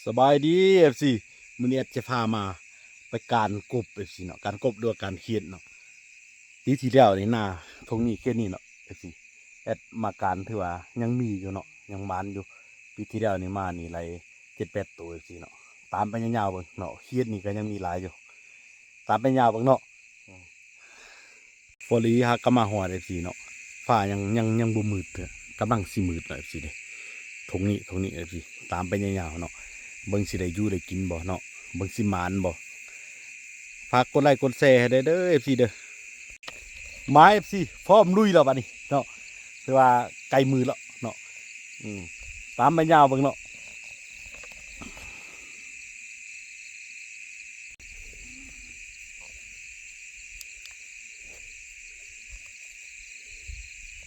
สบายดีเอฟซีมื้อนี้จะพามาไปการกบเอฟซีเนาะการกบด้วยการเขียนเนาะปีที่แล้วนี่นาทงนี้แค่นี้เนาะเอฟซีแอดมาการถือว่ายังมีอยู่เนาะยังมันอยู่ปีที่แล้วนี่มานี่ไร7-8ตัวเอฟซีเนาะตามไปยาวๆเบิ่งเนาะเขียนนี่ก็ยังมีหลายอยู่ตามไปยาวเบิ่งเนาะฟอรีฮะก็มาหอดเอฟซีเนาะฟ้ายังบ่มืดเถอะกำลังสิมืดแล้วเอฟซีเด้ทงนี้เอฟซีตามไปยาวๆเนาะเบิ่งสิได้อยู่ได้กินบ่เนาะเบิ่งสิหมานบ่ฝากกดไลค์กดแชร์ให้ได้เด้อ FC เด้อมา FC พร้อมลุยแล้วบัดนี้เนาะคือว่าไกลมือแล้วเนาะตามไปยาวเบิ่งเนาะ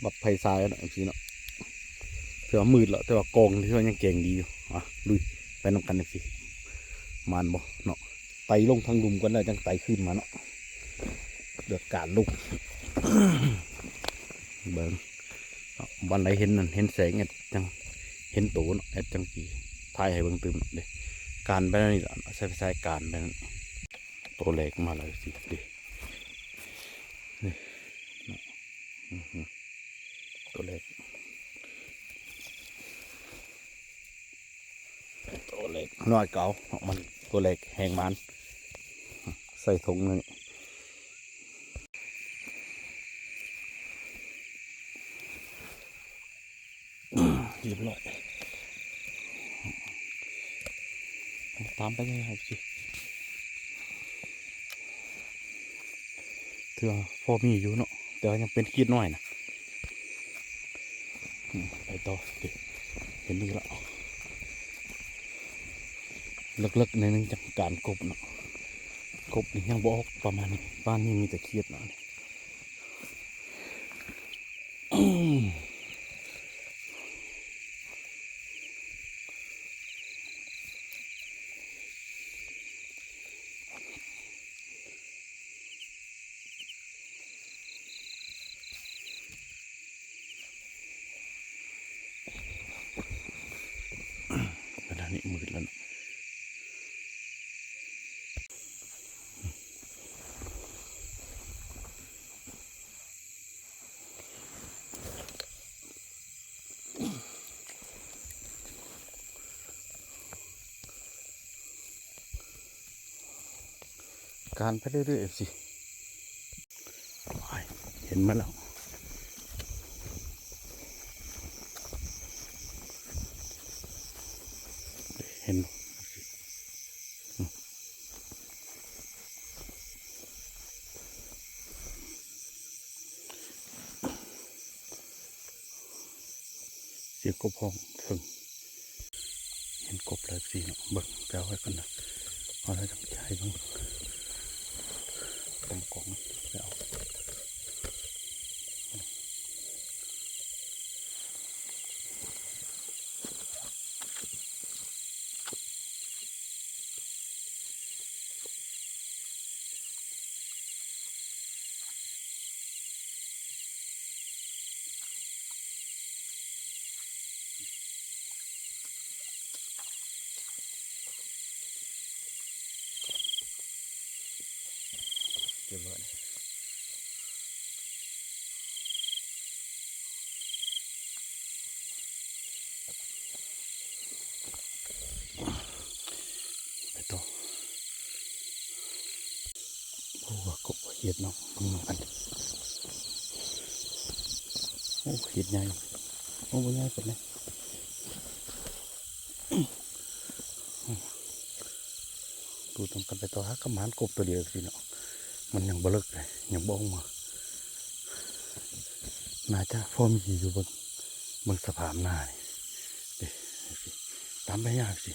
บักไผ่ทรายเนาะ FC เนาะถือว่ามืดแล้วแต่ว่ากองที่ว่ายังเก่งดีอยู่อ่ะลุยไปนำกัน FC มานบ่เนาะไต่ลงทางลุมกันแล้วจังไต่ขึ้นมาเนาะเดือดการลุกเบิ่งวันไหนเห็นนั่นเห็นแสงจังเห็นตัวเนาะจังสีถ่ายให้เบิ่งตื่มเด้การไปนั่นนี่ละใช้การไปนั่นตัวเล็กมาเลยสิดินี่ตัวเล็กน้อยเก่ามันตัวเล็กแหงมันใส่ถุงนี่เรียบร้อยตามไปเลยครับสิเถื่อพอมีอยู่เนาะแต่ยังเป็นขีดน้อยนะไปต่อดิเห็นนี่แล้วเลิกๆในนึงจากการกบเนาะกบนี่ยังบอกประมาณนี้บ้านนี้มีแต่ขีดเนาะกระดานนี้มืดแล้วการไปเรื่อยๆสิเห็นมาแล้วเห็นเสียงกบห้องถึงเห็นกบเลยสิเนาะเบิ่งแปลไว้กันนะเอาอะไรจังใจบ้างกองไปเอาเก็บไว้ไปต่อโอ้กบเห็ดเนาะกันโอ้เห็ดใหญ่โอ้ใหญ่เป็นไงดูตรงกันไปต่อฮะกระหมานกบตัวเดียวสิเนาะมันยังบลึกเลยยังบ้องมาน่าจะพอมีอยู่บนสะพานหน้านี่เด็ตามไปยากสิ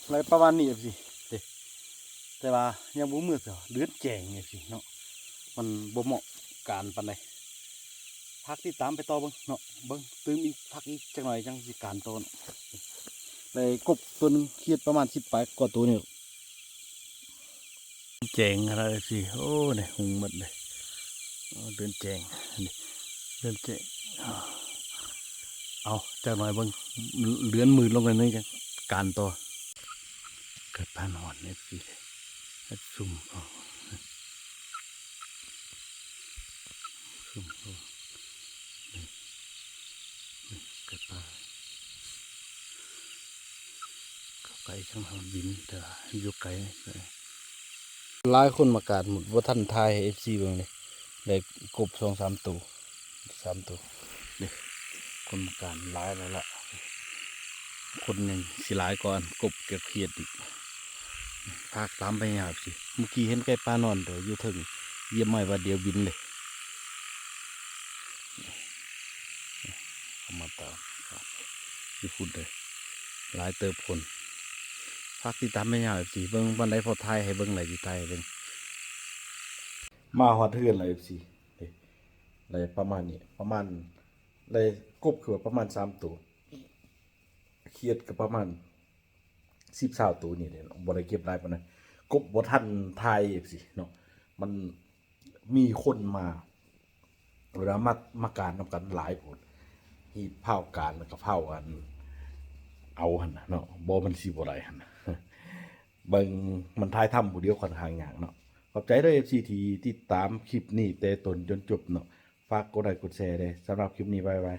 อะไรประมาณนี้สิเด็แต่ว่ายังบ่มืดเสียเลือดแจงไงสิเนาะมันบ่เหมาะการปานใดพักที่ตามไปต่อเบิ่งเนาะเบิ่งตื่มอีกพักอีกจังหน่อยจังสิการต่อเนาะได้กบตัวนึงเครียดประมาณ10 ปลายกว่าตัวนี่แจงอะไรสิโอ้เนี่ยหุงหมดเลยเดินแจงนี่เดินแจง เอาจักหน่อยเบิ่งเลื่อนมือลงกันนี่จังการต่อเกิดพานอนเอฟซีซุ่มเอาซุ่มเอาเกิดปลาเข้าไกลช่างหอนบินแต่อยู่ไกลหลายคนมากาดหมดว่าท่านทายเอฟซีเบิ่งเลยได้กบ2-3 ตัว3 ตัวนี่คนมากาดหลายแล้วล่ะคนหนึ่งสิหลายก่อนกบเก็บเขียดอีกพากตามไปหาสิเมื่อกี้เห็นไก่ปลานอนเดี๋ยวอยู่ถึงเยี่ยมไม่ว่าเดียวบินเลยเอามาตามอยู่พุ่นเลยหลายเติบคนพากติดตามไปหาสิเบิ้งวันใดพอไทยให้เบิ้งไหนสิไทยเบิ้งมาฮอดเทือนเลยสิอะไรประมาณนี้ประมาณอะไรกบคือว่าประมาณ3 ตัวเขียดก็ประมาณ10-20 ตัวนี่เนี่ยบ่ได้เก็บหลายปานนั้นกบบ่ทันทายสิเนาะมันมีคนมาเวลมาการนำกันหลายคนที่เผาการแล้วก็เผากันเอาหั่นน่ะเนาะบ่มันสิบ่ได้หั่นน่ะเบิ่งมันทายทำผู้เดียวค่อนข้างยากเนาะขอบใจด้วย FC ที่ติดตามคลิปนี้แต่ต้นจนจบเนาะฝากกดไลค์กดแชร์ด้วยสำหรับคลิปนี้บ๊ายบาย